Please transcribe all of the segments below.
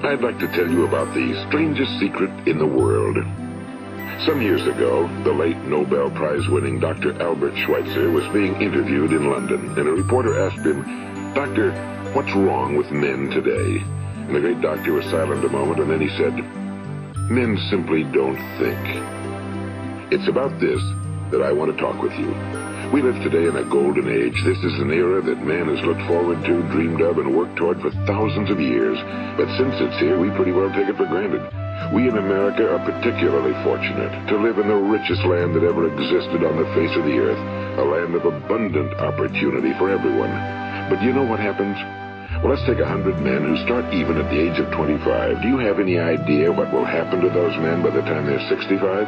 I'd like to tell you about the strangest secret in the world. Some years ago, the late Nobel Prize-winning Dr. Albert Schweitzer was being interviewed in London, and a reporter asked him, "Doctor, what's wrong with men today?" And the great doctor was silent a moment, and then he said, "Men simply don't think." It's about this that I want to talk with you. We live today in a golden age. This is an era that man has looked forward to, dreamed of, and worked toward for thousands of years. But since it's here, we pretty well take it for granted. We in America are particularly fortunate to live in the richest land that ever existed on the face of the earth, a land of abundant opportunity for everyone. But you know what happens? Well, let's take 100 men who start even at the age of 25. Do you have any idea what will happen to those men by the time they're 65?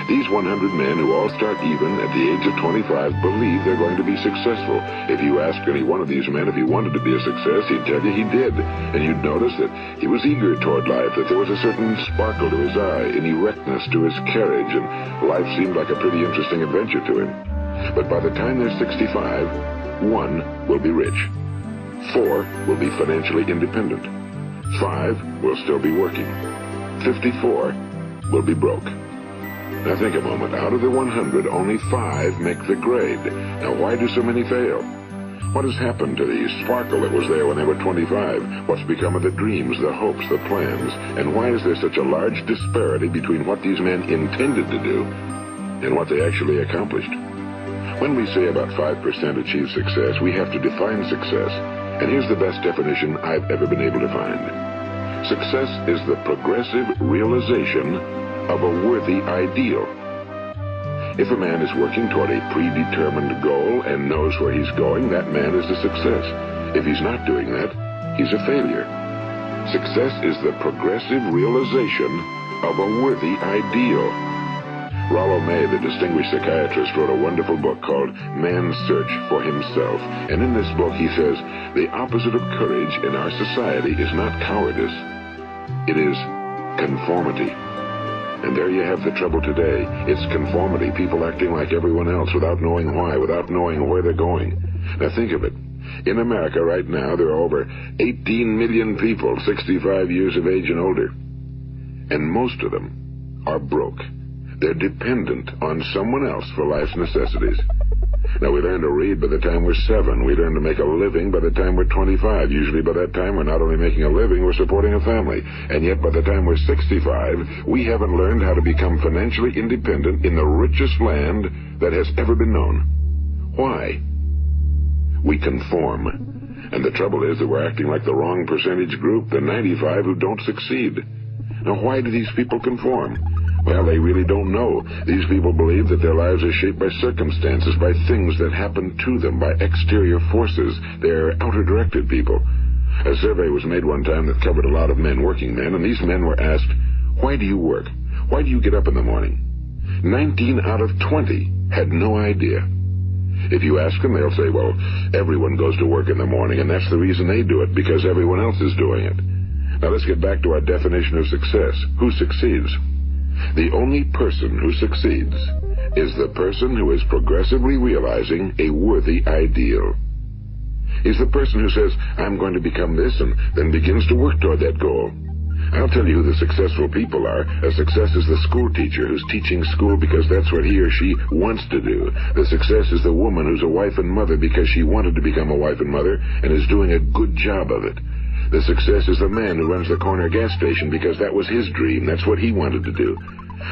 These 100 men who all start even at the age of 25 believe they're going to be successful. If you asked any one of these men if he wanted to be a success, he'd tell you he did. And you'd notice that he was eager toward life, that there was a certain sparkle to his eye, an erectness to his carriage, and life seemed like a pretty interesting adventure to him. But by the time they're 65, 1 will be rich. 4 will be financially independent. 5 will still be working. 54 will be broke. Now think a moment. Out of the 100, only 5 make the grade. Now why do so many fail? What has happened to the sparkle that was there when they were 25? What's become of the dreams, the hopes, the plans? And why is there such a large disparity between what these men intended to do and what they actually accomplished? When we say about 5% achieve success, we have to define success. And here's the best definition I've ever been able to find. Success is the progressive realization of a worthy ideal. If a man is working toward a predetermined goal and knows where he's going, that man is a success. If he's not doing that, he's a failure. Success is the progressive realization of a worthy ideal. Rollo May, the distinguished psychiatrist, wrote a wonderful book called Man's Search for Himself. And in this book he says, the opposite of courage in our society is not cowardice. It is conformity. And there you have the trouble today. It's conformity, people acting like everyone else without knowing why, without knowing where they're going. Now think of it. In America right now, there are over 18 million people 65 years of age and older. And most of them are broke. They're dependent on someone else for life's necessities. Now, we learn to read by the time we're 7. We learn to make a living by the time we're 25. Usually by that time, we're not only making a living, we're supporting a family. And yet, by the time we're 65, we haven't learned how to become financially independent in the richest land that has ever been known. Why? We conform. And the trouble is that we're acting like the wrong percentage group, the 95 who don't succeed. Now, why do these people conform? Well, they really don't know. These people believe that their lives are shaped by circumstances, by things that happen to them, by exterior forces. They're outer-directed people. A survey was made one time that covered a lot of men, working men, and these men were asked, why do you work? Why do you get up in the morning? 19 out of 20 had no idea. If you ask them, they'll say, well, everyone goes to work in the morning, and that's the reason they do it, because everyone else is doing it. Now let's get back to our definition of success. Who succeeds? The only person who succeeds is the person who is progressively realizing a worthy ideal. He's the person who says, I'm going to become this, and then begins to work toward that goal. I'll tell you who the successful people are. A success is the school teacher who's teaching school because that's what he or she wants to do. The success is the woman who's a wife and mother because she wanted to become a wife and mother and is doing a good job of it. The success is the man who runs the corner gas station because that was his dream. That's what he wanted to do.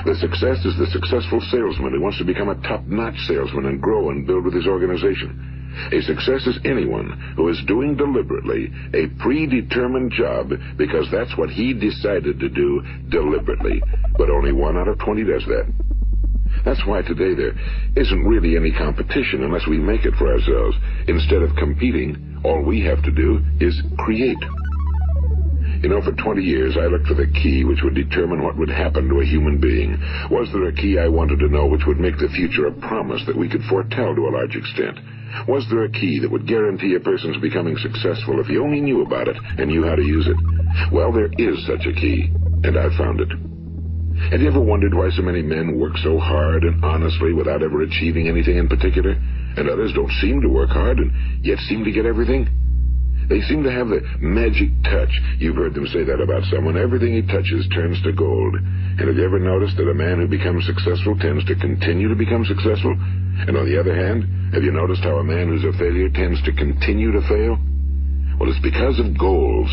The success is the successful salesman who wants to become a top-notch salesman and grow and build with his organization. A success is anyone who is doing deliberately a predetermined job because that's what he decided to do deliberately. But only 1 out of 20 does that. That's why today there isn't really any competition unless we make it for ourselves. Instead of competing, all we have to do is create. You know, for 20 years, I looked for the key which would determine what would happen to a human being. Was there a key I wanted to know which would make the future a promise that we could foretell to a large extent? Was there a key that would guarantee a person's becoming successful if he only knew about it and knew how to use it? Well, there is such a key, and I've found it. Have you ever wondered why so many men work so hard and honestly without ever achieving anything in particular, and others don't seem to work hard and yet seem to get everything? They seem to have the magic touch. You've heard them say that about someone. Everything he touches turns to gold. And have you ever noticed that a man who becomes successful tends to continue to become successful? And on the other hand, have you noticed how a man who's a failure tends to continue to fail? Well, it's because of goals.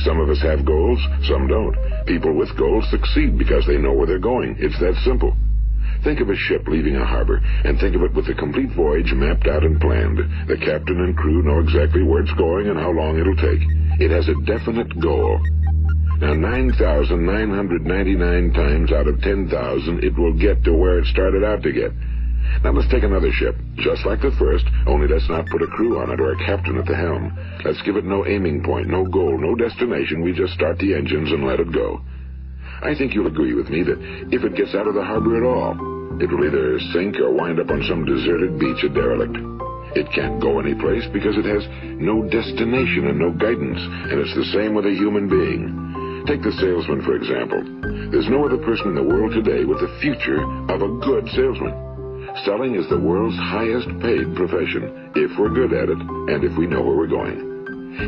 Some of us have goals, some don't. People with goals succeed because they know where they're going. It's that simple. Think of a ship leaving a harbor, and think of it with the complete voyage mapped out and planned. The captain and crew know exactly where it's going and how long it'll take. It has a definite goal. Now, 9,999 times out of 10,000, it will get to where it started out to get. Now, let's take another ship, just like the first, only let's not put a crew on it or a captain at the helm. Let's give it no aiming point, no goal, no destination. We just start the engines and let it go. I think you'll agree with me that if it gets out of the harbor at all, it will either sink or wind up on some deserted beach, a derelict. It can't go anyplace because it has no destination and no guidance, and it's the same with a human being. Take the salesman, for example. There's no other person in the world today with the future of a good salesman. Selling is the world's highest paid profession, if we're good at it and if we know where we're going.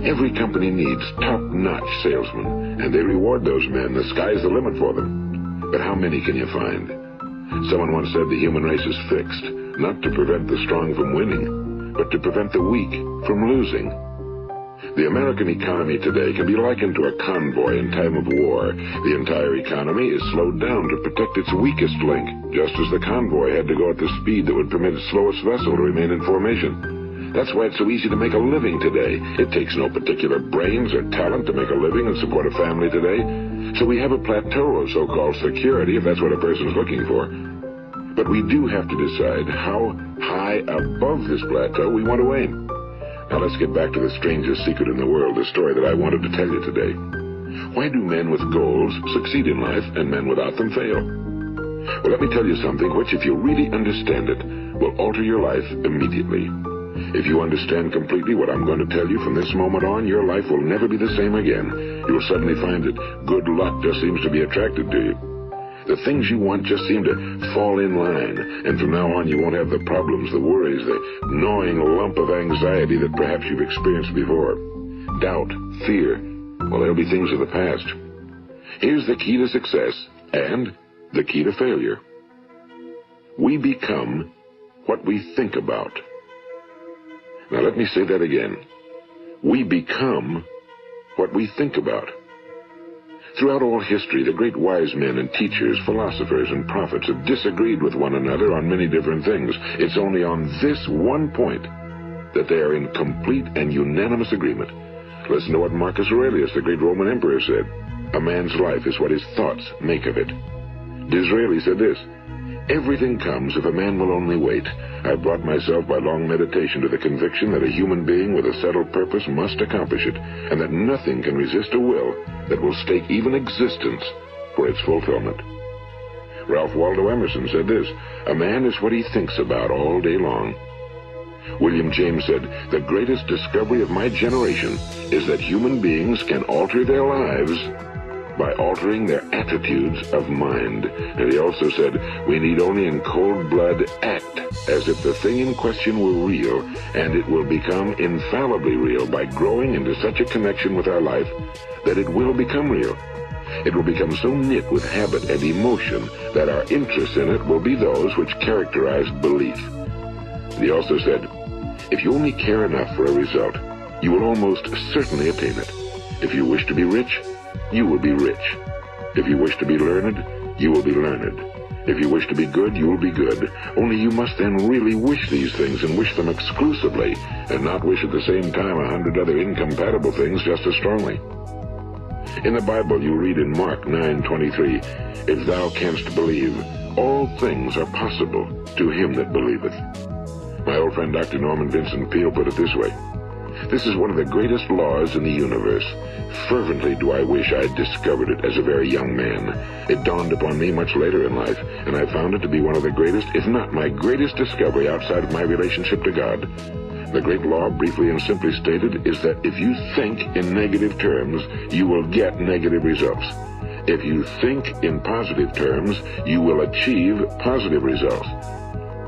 Every company needs top-notch salesmen, and they reward those men. The sky's the limit for them. But how many can you find? Someone once said the human race is fixed, not to prevent the strong from winning, but to prevent the weak from losing. The American economy today can be likened to a convoy in time of war. The entire economy is slowed down to protect its weakest link, just as the convoy had to go at the speed that would permit its slowest vessel to remain in formation. That's why it's so easy to make a living today. It takes no particular brains or talent to make a living and support a family today. So we have a plateau of so-called security, if that's what a person's looking for. But we do have to decide how high above this plateau we want to aim. Now let's get back to the strangest secret in the world, the story that I wanted to tell you today. Why do men with goals succeed in life and men without them fail? Well, let me tell you something which, if you really understand it, will alter your life immediately. If you understand completely what I'm going to tell you from this moment on, your life will never be the same again. You'll suddenly find that good luck just seems to be attracted to you. The things you want just seem to fall in line, and from now on you won't have the problems, the worries, the gnawing lump of anxiety that perhaps you've experienced before. Doubt, fear, well, they'll be things of the past. Here's the key to success and the key to failure. We become what we think about. Now let me say that again. We become what we think about. Throughout all history, the great wise men and teachers, philosophers and prophets have disagreed with one another on many different things. It's only on this one point that they are in complete and unanimous agreement. Listen to what Marcus Aurelius, the great Roman emperor, said. A man's life is what his thoughts make of it. Disraeli said this: everything comes if a man will only wait. I've brought myself by long meditation to the conviction that a human being with a settled purpose must accomplish it, and that nothing can resist a will that will stake even existence for its fulfillment. Ralph Waldo Emerson said this: a man is what he thinks about all day long. William James said, the greatest discovery of my generation is that human beings can alter their lives by altering their attitudes of mind. And he also said, we need only in cold blood act as if the thing in question were real, and it will become infallibly real by growing into such a connection with our life that it will become real. It will become so knit with habit and emotion that our interest in it will be those which characterize belief. And he also said, if you only care enough for a result, you will almost certainly attain it. If you wish to be rich, you will be rich. If you wish to be learned, you will be learned. If you wish to be good, you will be good. Only you must then really wish these things, and wish them exclusively, and not wish at the same time 100 other incompatible things just as strongly. In the Bible, you read in Mark 9:23, if thou canst believe, all things are possible to him that believeth. My old friend Dr. Norman Vincent Peale put it this way: this is one of the greatest laws in the universe. Fervently do I wish I had discovered it as a very young man. It dawned upon me much later in life, and I found it to be one of the greatest, if not my greatest discovery outside of my relationship to God. The great law, briefly and simply stated, is that if you think in negative terms, you will get negative results. If you think in positive terms, you will achieve positive results.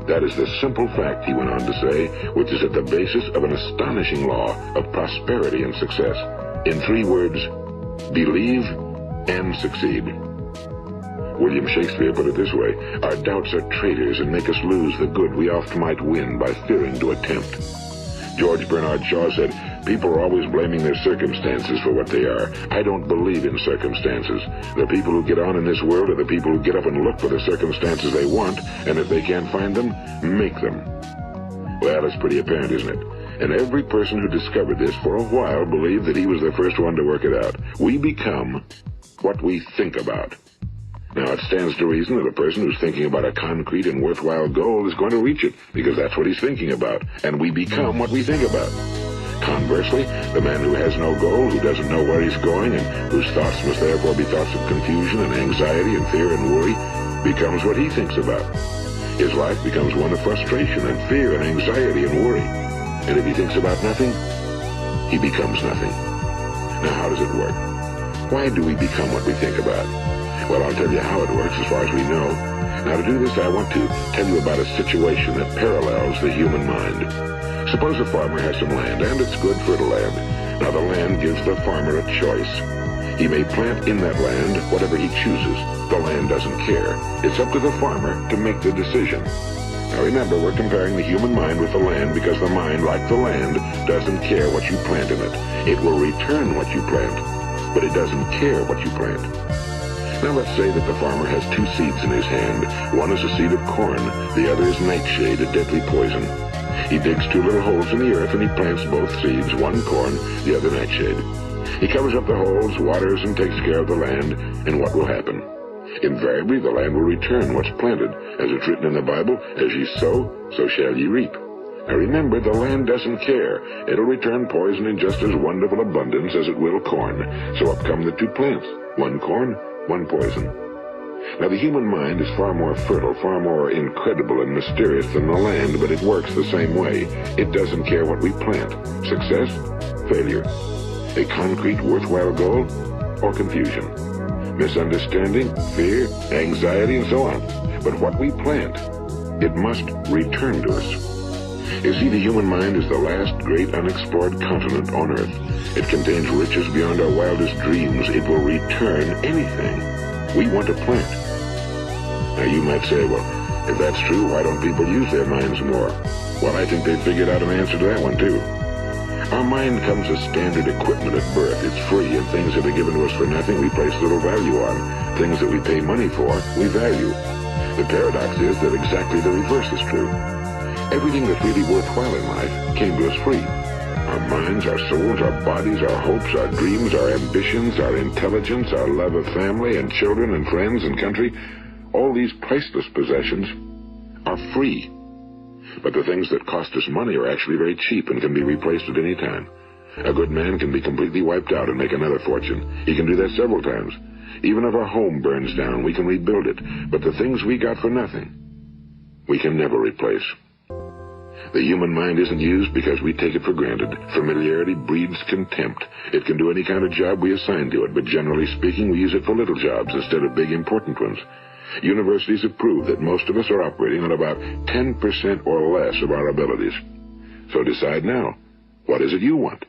That is the simple fact, he went on to say, which is at the basis of an astonishing law of prosperity and success. In 3 words, believe and succeed. William Shakespeare put it this way: our doubts are traitors and make us lose the good we oft might win by fearing to attempt. George Bernard Shaw said, people are always blaming their circumstances for what they are. I don't believe in circumstances. The people who get on in this world are the people who get up and look for the circumstances they want, and if they can't find them, make them. Well, it's pretty apparent, isn't it? And every person who discovered this for a while believed that he was the first one to work it out. We become what we think about. Now, it stands to reason that a person who's thinking about a concrete and worthwhile goal is going to reach it, because that's what he's thinking about, and we become what we think about. Conversely, the man who has no goal, who doesn't know where he's going, and whose thoughts must therefore be thoughts of confusion and anxiety and fear and worry, becomes what he thinks about. His life becomes one of frustration and fear and anxiety and worry. And if he thinks about nothing, he becomes nothing. Now, how does it work? Why do we become what we think about? Well, I'll tell you how it works as far as we know. Now, to do this, I want to tell you about a situation that parallels the human mind. Suppose a farmer has some land, and it's good fertile land. Now, the land gives the farmer a choice. He may plant in that land whatever he chooses. The land doesn't care. It's up to the farmer to make the decision. Now, remember, we're comparing the human mind with the land because the mind, like the land, doesn't care what you plant in it. It will return what you plant, but it doesn't care what you plant. Now let's say that the farmer has 2 seeds in his hand. One is a seed of corn, the other is nightshade, a deadly poison. He digs 2 little holes in the earth and he plants both seeds, one corn, the other nightshade. He covers up the holes, waters, and takes care of the land, and what will happen? Invariably, the land will return what's planted. As it's written in the Bible, as ye sow, so shall ye reap. Now remember, the land doesn't care. It'll return poison in just as wonderful abundance as it will corn. So up come the 2 plants, one corn, one poison. Now, the human mind is far more fertile, far more incredible and mysterious than the land, but it works the same way. It doesn't care what we plant. Success, failure. A concrete, worthwhile goal, or confusion. Misunderstanding, fear, anxiety, and so on. But what we plant, it must return to us. You see, the human mind is the last great unexplored continent on Earth. It contains riches beyond our wildest dreams. It will return anything we want to plant. Now, you might say, well, if that's true, why don't people use their minds more? Well, I think they've figured out an answer to that one, too. Our mind comes as standard equipment at birth. It's free, and things that are given to us for nothing we place little value on. Things that we pay money for, we value. The paradox is that exactly the reverse is true. Everything that's really worthwhile in life came to us free. Our minds, our souls, our bodies, our hopes, our dreams, our ambitions, our intelligence, our love of family and children and friends and country, all these priceless possessions are free. But the things that cost us money are actually very cheap and can be replaced at any time. A good man can be completely wiped out and make another fortune. He can do that several times. Even if our home burns down, we can rebuild it. But the things we got for nothing, we can never replace. The human mind isn't used because we take it for granted. Familiarity breeds contempt. It can do any kind of job we assign to it, but generally speaking, we use it for little jobs instead of big, important ones. Universities have proved that most of us are operating on about 10% or less of our abilities. So decide now, what is it you want?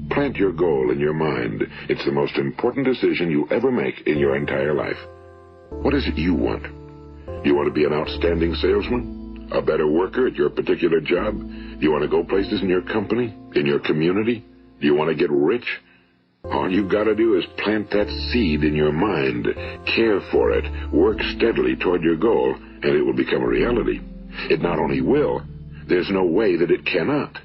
Plant your goal in your mind. It's the most important decision you'll ever make in your entire life. What is it you want? Do you want to be an outstanding salesman? A better worker at your particular job? Do you want to go places in your company? In your community? Do you want to get rich? All you've got to do is plant that seed in your mind, care for it, work steadily toward your goal, and it will become a reality. It not only will, there's no way that it cannot.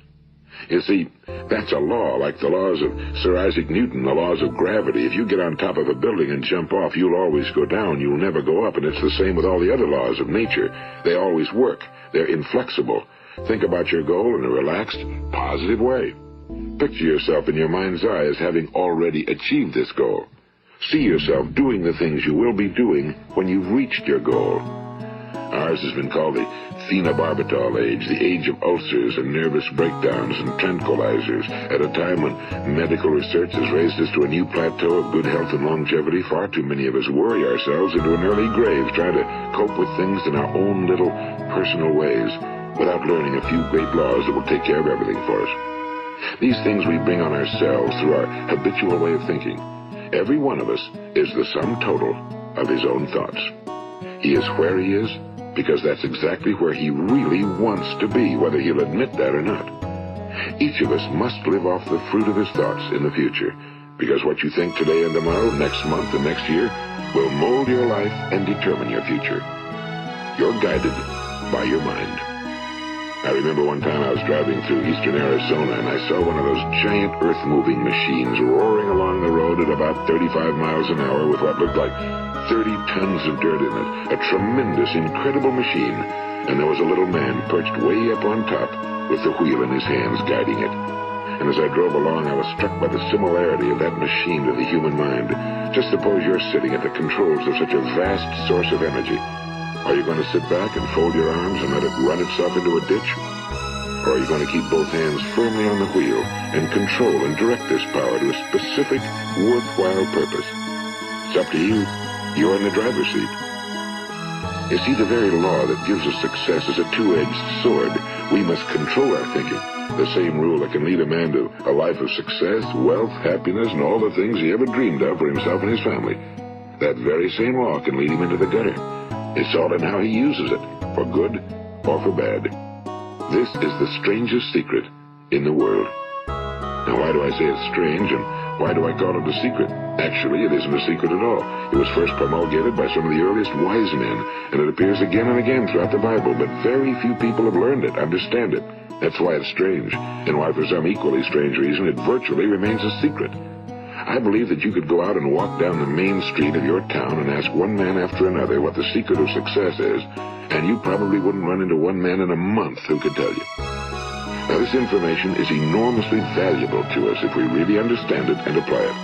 You see, that's a law, like the laws of Sir Isaac Newton, the laws of gravity. If you get on top of a building and jump off, you'll always go down. You'll never go up, and it's the same with all the other laws of nature. They always work. They're inflexible. Think about your goal in a relaxed, positive way. Picture yourself in your mind's eye as having already achieved this goal. See yourself doing the things you will be doing when you've reached your goal. Ours has been called the phenobarbital age, the age of ulcers and nervous breakdowns and tranquilizers. At a time when medical research has raised us to a new plateau of good health and longevity, far too many of us worry ourselves into an early grave trying to cope with things in our own little personal ways without learning a few great laws that will take care of everything for us. These things we bring on ourselves through our habitual way of thinking. Every one of us is the sum total of his own thoughts. He is where he is because that's exactly where he really wants to be, whether he'll admit that or not. Each of us must live off the fruit of his thoughts in the future, because what you think today and tomorrow, next month and next year, will mold your life and determine your future. You're guided by your mind. I remember one time I was driving through eastern Arizona and I saw one of those giant earth-moving machines roaring along the road at about 35 miles an hour with what looked like 30 tons of dirt in it. A tremendous, incredible machine. And there was a little man perched way up on top with the wheel in his hands guiding it. And as I drove along, I was struck by the similarity of that machine to the human mind. Just suppose you're sitting at the controls of such a vast source of energy. Are you going to sit back and fold your arms and let it run itself into a ditch? Or are you going to keep both hands firmly on the wheel and control and direct this power to a specific, worthwhile purpose? It's up to you. You're in the driver's seat. You see, the very law that gives us success is a two-edged sword. We must control our thinking. The same rule that can lead a man to a life of success, wealth, happiness, and all the things he ever dreamed of for himself and his family. That very same law can lead him into the gutter. It's all in how he uses it, for good or for bad. This is the strangest secret in the world. Now, why do I say it's strange, and why do I call it a secret? Actually, it isn't a secret at all. It was first promulgated by some of the earliest wise men, and it appears again and again throughout the Bible, but very few people have learned it, understand it. That's why it's strange, and why for some equally strange reason it virtually remains a secret. I believe that you could go out and walk down the main street of your town and ask one man after another what the secret of success is, and you probably wouldn't run into one man in a month who could tell you. Now, this information is enormously valuable to us if we really understand it and apply it.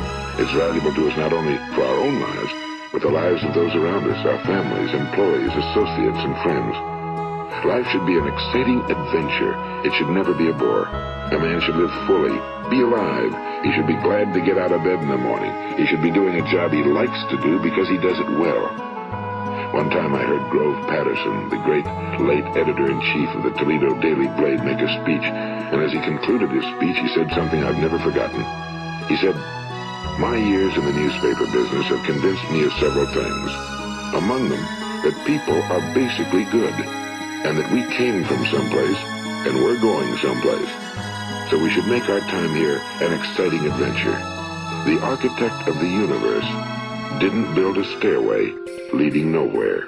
It's valuable to us not only for our own lives, but the lives of those around us, our families, employees, associates, and friends. Life should be an exciting adventure. It should never be a bore. A man should live fully, be alive. He should be glad to get out of bed in the morning. He should be doing a job he likes to do because he does it well. One time I heard Grove Patterson, the great late editor-in-chief of the Toledo Daily Blade, make a speech, and as he concluded his speech, he said something I've never forgotten. He said, "My years in the newspaper business have convinced me of several things. Among them, that people are basically good, and that we came from someplace, and we're going someplace. So we should make our time here an exciting adventure. The architect of the universe didn't build a stairway leading nowhere."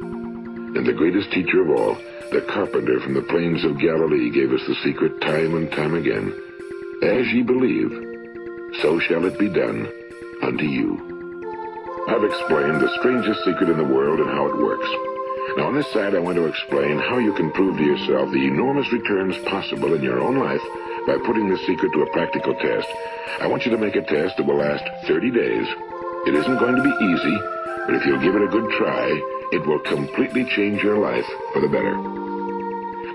And the greatest teacher of all, the carpenter from the plains of Galilee, gave us the secret time and time again. As ye believe, so shall it be done unto you. I've explained the strangest secret in the world and how it works. Now, on this side, I want to explain how you can prove to yourself the enormous returns possible in your own life by putting this secret to a practical test. I want you to make a test that will last 30 days. It isn't going to be easy, but if you'll give it a good try, it will completely change your life for the better.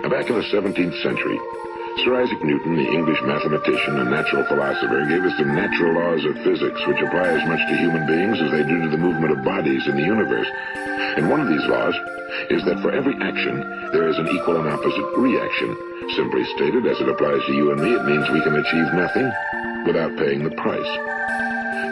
Now, back in the 17th century, Sir Isaac Newton, the English mathematician and natural philosopher, gave us the natural laws of physics, which apply as much to human beings as they do to the movement of bodies in the universe. And one of these laws is that for every action, there is an equal and opposite reaction. Simply stated, as it applies to you and me, it means we can achieve nothing without paying the price.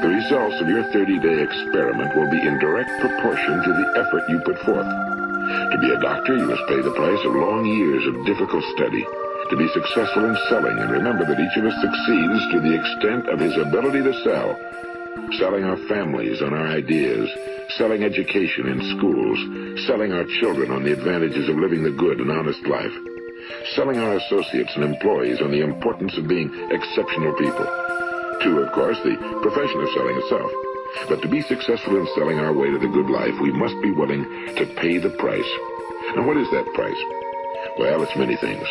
The results of your 30-day experiment will be in direct proportion to the effort you put forth. To be a doctor, you must pay the price of long years of difficult study. To be successful in selling, and remember that each of us succeeds to the extent of his ability to sell. Selling our families on our ideas, selling education in schools, selling our children on the advantages of living the good and honest life, selling our associates and employees on the importance of being exceptional people. To, of course, the profession of selling itself. But to be successful in selling our way to the good life, we must be willing to pay the price. And what is that price? Well, it's many things.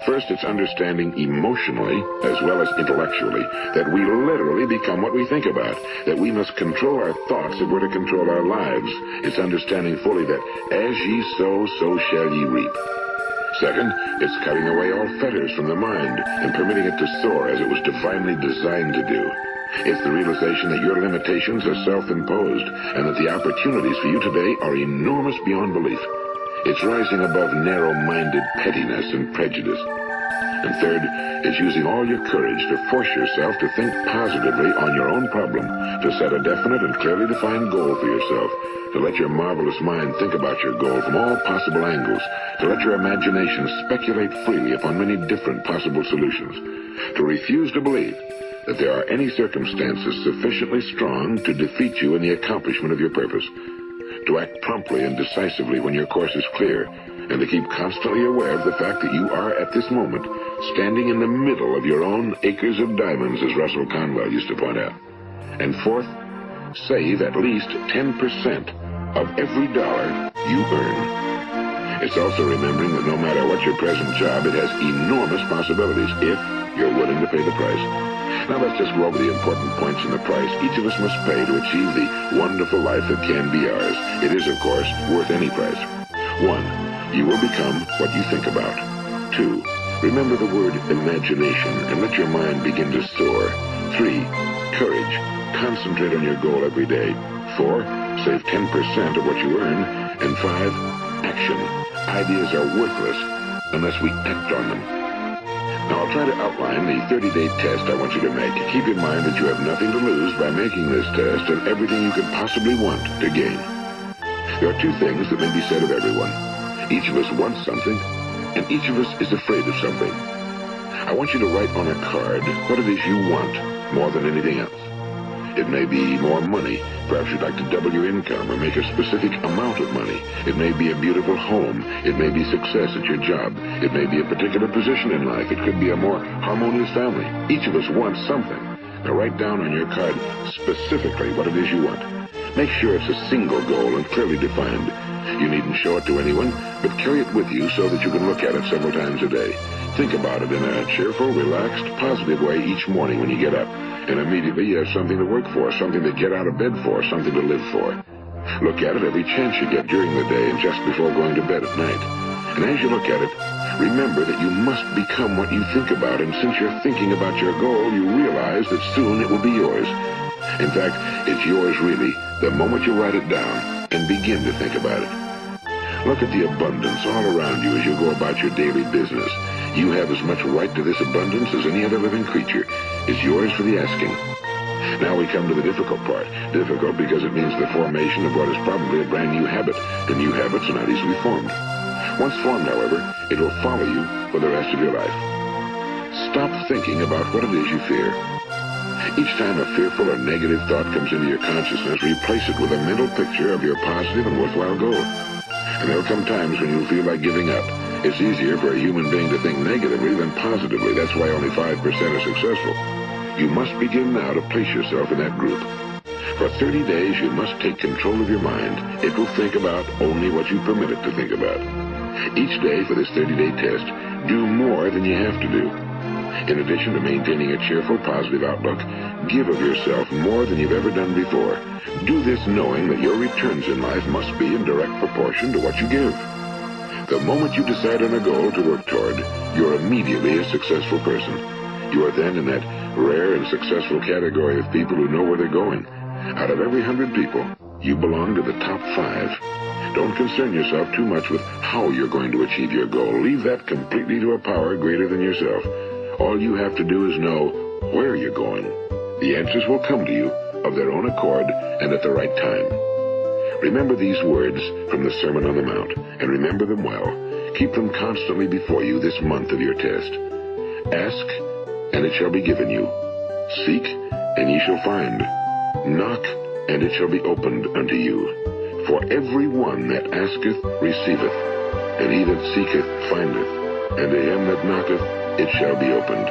First, it's understanding emotionally as well as intellectually that we literally become what we think about, that we must control our thoughts if we're to control our lives. It's understanding fully that as ye sow, so shall ye reap. Second, it's cutting away all fetters from the mind and permitting it to soar as it was divinely designed to do. It's the realization that your limitations are self-imposed and that the opportunities for you today are enormous beyond belief. It's rising above narrow-minded pettiness and prejudice. And third, it's using all your courage to force yourself to think positively on your own problem, to set a definite and clearly defined goal for yourself, to let your marvelous mind think about your goal from all possible angles, to let your imagination speculate freely upon many different possible solutions, to refuse to believe that there are any circumstances sufficiently strong to defeat you in the accomplishment of your purpose, to act promptly and decisively when your course is clear, and to keep constantly aware of the fact that you are, at this moment, standing in the middle of your own acres of diamonds, as Russell Conwell used to point out. And fourth, save at least 10% of every dollar you earn. It's also remembering that no matter what your present job, it has enormous possibilities if you're willing to pay the price. Now let's just go over the important points in the price each of us must pay to achieve the wonderful life that can be ours. It is, of course, worth any price. 1. You will become what you think about. 2. Remember the word imagination and let your mind begin to soar. 3. Courage. Concentrate on your goal every day. 4. Save 10% of what you earn. And 5. Action. Ideas are worthless unless we act on them. Now, I'll try to outline the 30-day test I want you to make. Keep in mind that you have nothing to lose by making this test and everything you could possibly want to gain. There are two things that may be said of everyone. Each of us wants something, and each of us is afraid of something. I want you to write on a card what it is you want more than anything else. It may be more money. Perhaps you'd like to double your income or make a specific amount of money. It may be a beautiful home. It may be success at your job. It may be a particular position in life. It could be a more harmonious family. Each of us wants something. Now write down on your card specifically what it is you want. Make sure it's a single goal and clearly defined. You needn't show it to anyone, but carry it with you so that you can look at it several times a day. Think about it in a cheerful, relaxed, positive way each morning when you get up. And immediately you have something to work for, something to get out of bed for, something to live for. Look at it every chance you get during the day and just before going to bed at night. And as you look at it, remember that you must become what you think about. And since you're thinking about your goal, you realize that soon it will be yours. In fact, it's yours really the moment you write it down and begin to think about it. Look at the abundance all around you as you go about your daily business. You have as much right to this abundance as any other living creature. It's yours for the asking. Now we come to the difficult part. Difficult because it means the formation of what is probably a brand new habit. And new habits are not easily formed. Once formed, however, it will follow you for the rest of your life. Stop thinking about what it is you fear. Each time a fearful or negative thought comes into your consciousness, replace it with a mental picture of your positive and worthwhile goal. And there will come times when you'll feel like giving up. It's easier for a human being to think negatively than positively. That's why only 5% are successful. You must begin now to place yourself in that group. For 30 days, you must take control of your mind. It will think about only what you permit it to think about. Each day for this 30-day test, do more than you have to do. In addition to maintaining a cheerful, positive outlook, give of yourself more than you've ever done before. Do this knowing that your returns in life must be in direct proportion to what you give. The moment you decide on a goal to work toward, you're immediately a successful person. You are then in that rare and successful category of people who know where they're going. Out of every 100 people, you belong to the top 5. Don't concern yourself too much with how you're going to achieve your goal. Leave that completely to a power greater than yourself. All you have to do is know where you're going. The answers will come to you of their own accord and at the right time. Remember these words from the Sermon on the Mount, and remember them well. Keep them constantly before you this month of your test. Ask, and it shall be given you. Seek, and ye shall find. Knock, and it shall be opened unto you. For every one that asketh receiveth, and he that seeketh findeth, and to him that knocketh it shall be opened.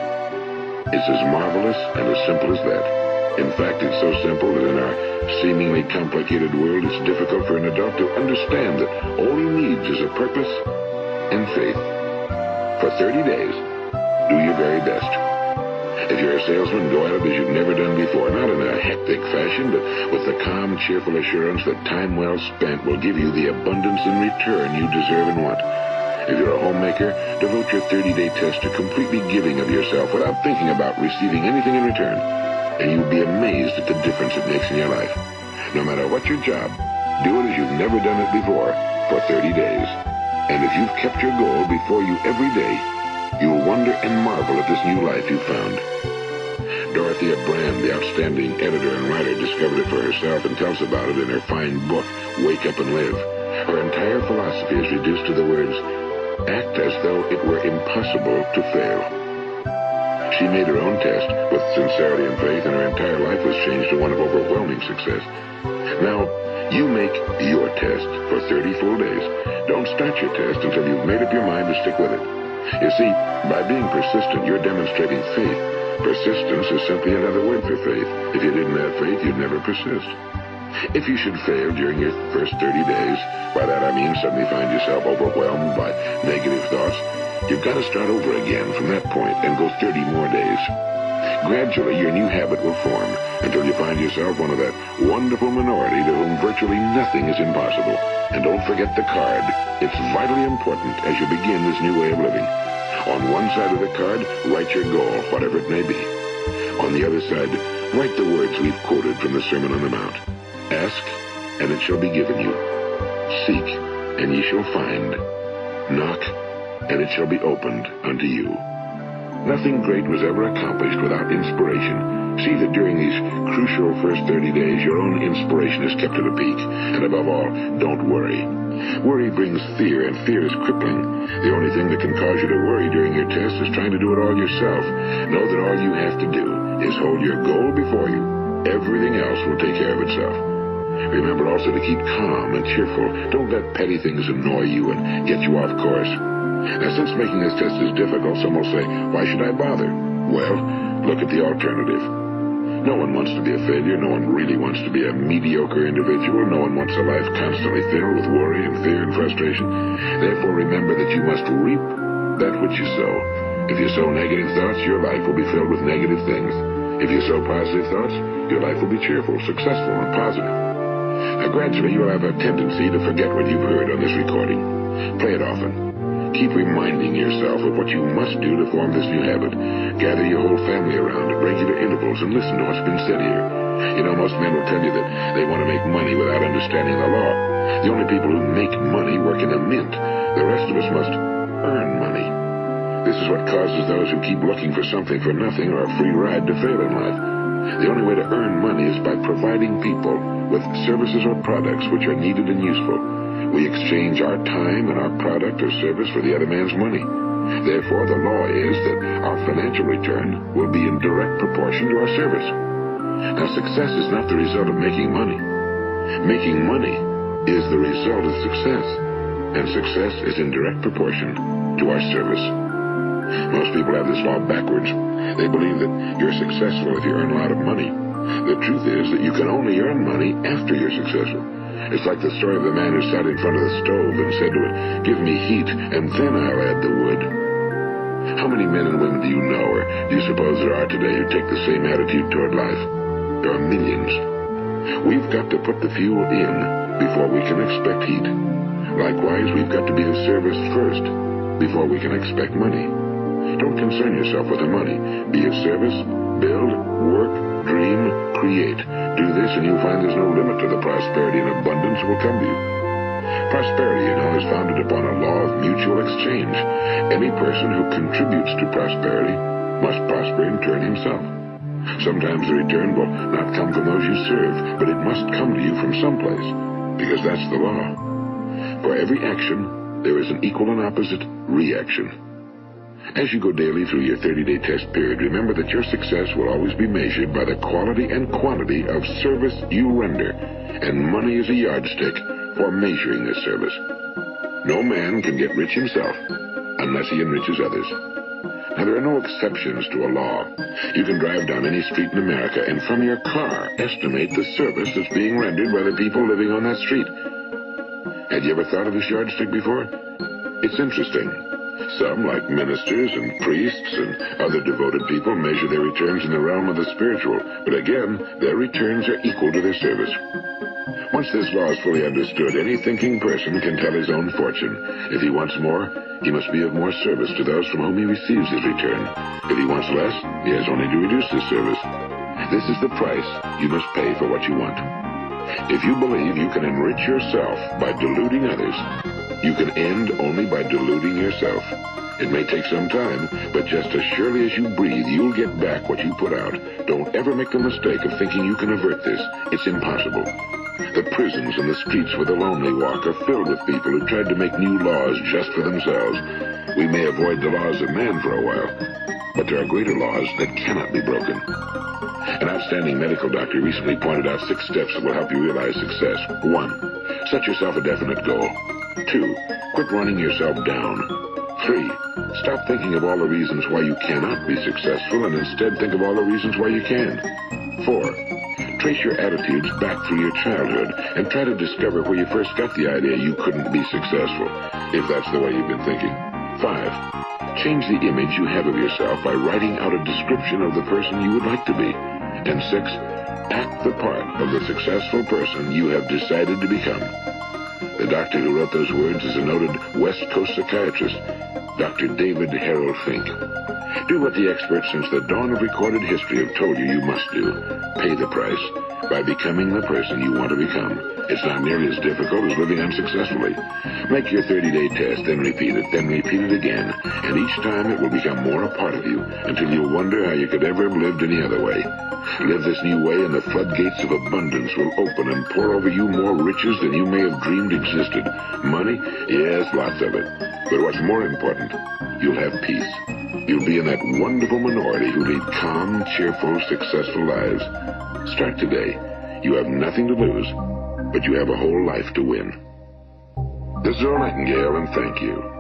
It's as marvelous and as simple as that. In fact, it's so simple that in our seemingly complicated world, it's difficult for an adult to understand that all he needs is a purpose and faith. For 30 days, do your very best. If you're a salesman, go at it as you've never done before, not in a hectic fashion, but with the calm, cheerful assurance that time well spent will give you the abundance in return you deserve and want. If you're a homemaker, devote your 30-day test to completely giving of yourself without thinking about receiving anything in return, and you'll be amazed at the difference it makes in your life. No matter what your job, do it as you've never done it before for 30 days. And if you've kept your goal before you every day, you'll wonder and marvel at this new life you've found. Dorothea Brand, the outstanding editor and writer, discovered it for herself and tells about it in her fine book, Wake Up and Live. Her entire philosophy is reduced to the words, act as though it were impossible to fail. She made her own test with sincerity and faith, and her entire life was changed to one of overwhelming success. Now, you make your test for 30 full days. Don't start your test until you've made up your mind to stick with it. You see, by being persistent, you're demonstrating faith. Persistence is simply another word for faith. If you didn't have faith, you'd never persist. If you should fail during your first 30 days, by that I mean suddenly find yourself overwhelmed by negative thoughts, you've got to start over again from that point and go 30 more days. Gradually, your new habit will form until you find yourself one of that wonderful minority to whom virtually nothing is impossible. And don't forget the card. It's vitally important as you begin this new way of living. On one side of the card, write your goal, whatever it may be. On the other side, write the words we've quoted from the Sermon on the Mount. Ask, and it shall be given you. Seek, and ye shall find. Knock, and it shall be opened unto you. Nothing great was ever accomplished without inspiration. See that during these crucial first 30 days, your own inspiration is kept at a peak. And above all, don't worry. Worry brings fear, and fear is crippling. The only thing that can cause you to worry during your test is trying to do it all yourself. Know that all you have to do is hold your goal before you. Everything else will take care of itself. Remember also to keep calm and cheerful. Don't let petty things annoy you and get you off course. Now, since making this test is difficult, some will say, why should I bother? Well, look at the alternative. No one wants to be a failure. No one really wants to be a mediocre individual. No one wants a life constantly filled with worry and fear and frustration. Therefore, remember that you must reap that which you sow. If you sow negative thoughts, your life will be filled with negative things. If you sow positive thoughts, your life will be cheerful, successful, and positive. Now, gradually, you'll have a tendency to forget what you've heard on this recording. Play it often. Keep reminding yourself of what you must do to form this new habit. Gather your whole family around at regular intervals and listen to what's been said here. You know, most men will tell you that they want to make money without understanding the law. The only people who make money work in a mint. The rest of us must earn money. This is what causes those who keep looking for something for nothing or a free ride to fail in life. The only way to earn money is by providing people with services or products which are needed and useful. We exchange our time and our product or service for the other man's money. Therefore, the law is that our financial return will be in direct proportion to our service. Now, success is not the result of making money. Making money is the result of success, and success is in direct proportion to our service. Most people have this law backwards. They believe that you're successful if you earn a lot of money. The truth is that you can only earn money after you're successful. It's like the story of the man who sat in front of the stove and said to it, give me heat, and then I'll add the wood. How many men and women do you know, or do you suppose there are today, who take the same attitude toward life? There are millions. We've got to put the fuel in before we can expect heat. Likewise, we've got to be of service first before we can expect money. Don't concern yourself with the money. Be of service, build, work, dream, create. Do this and you'll find there's no limit to the prosperity and abundance that will come to you. Prosperity, you know, is founded upon a law of mutual exchange. Any person who contributes to prosperity must prosper in turn himself. Sometimes the return will not come from those you serve, but it must come to you from someplace, because that's the law. For every action, there is an equal and opposite reaction. As you go daily through your 30-day test period, remember that your success will always be measured by the quality and quantity of service you render, and money is a yardstick for measuring this service. No man can get rich himself unless he enriches others. Now, there are no exceptions to a law. You can drive down any street in America and from your car estimate the service that's being rendered by the people living on that street. Had you ever thought of this yardstick before? It's interesting. Some, like ministers and priests and other devoted people, measure their returns in the realm of the spiritual, but again, their returns are equal to their service. Once this law is fully understood, any thinking person can tell his own fortune. If he wants more, he must be of more service to those from whom he receives his return. If he wants less, he has only to reduce his service. This is the price you must pay for what you want. If you believe you can enrich yourself by deluding others, you can end only by deluding yourself. It may take some time, but just as surely as you breathe, you'll get back what you put out. Don't ever make the mistake of thinking you can avert this. It's impossible. The prisons and the streets where the lonely walk are filled with people who tried to make new laws just for themselves. We may avoid the laws of man for a while, but there are greater laws that cannot be broken. An outstanding medical doctor recently pointed out 6 steps that will help you realize success. 1. Set yourself a definite goal. 2. Quit running yourself down. 3. Stop thinking of all the reasons why you cannot be successful and instead think of all the reasons why you can. 4. Trace your attitudes back through your childhood and try to discover where you first got the idea you couldn't be successful, if that's the way you've been thinking. 5. Change the image you have of yourself by writing out a description of the person you would like to be. And 6. Act the part of the successful person you have decided to become. The doctor who wrote those words is a noted West Coast psychiatrist, Dr. David Harold Fink. Do what the experts since the dawn of recorded history have told you must do. Pay the price by becoming the person you want to become. It's not nearly as difficult as living unsuccessfully. Make your 30-day test, then repeat it again, and each time it will become more a part of you until you'll wonder how you could ever have lived any other way. Live this new way and the floodgates of abundance will open and pour over you more riches than you may have dreamed existed. Money? Yes, lots of it. But what's more important, you'll have peace. You'll be in that wonderful minority who lead calm, cheerful, successful lives. Start today. You have nothing to lose, but you have a whole life to win. This is Earl Nightingale, and thank you.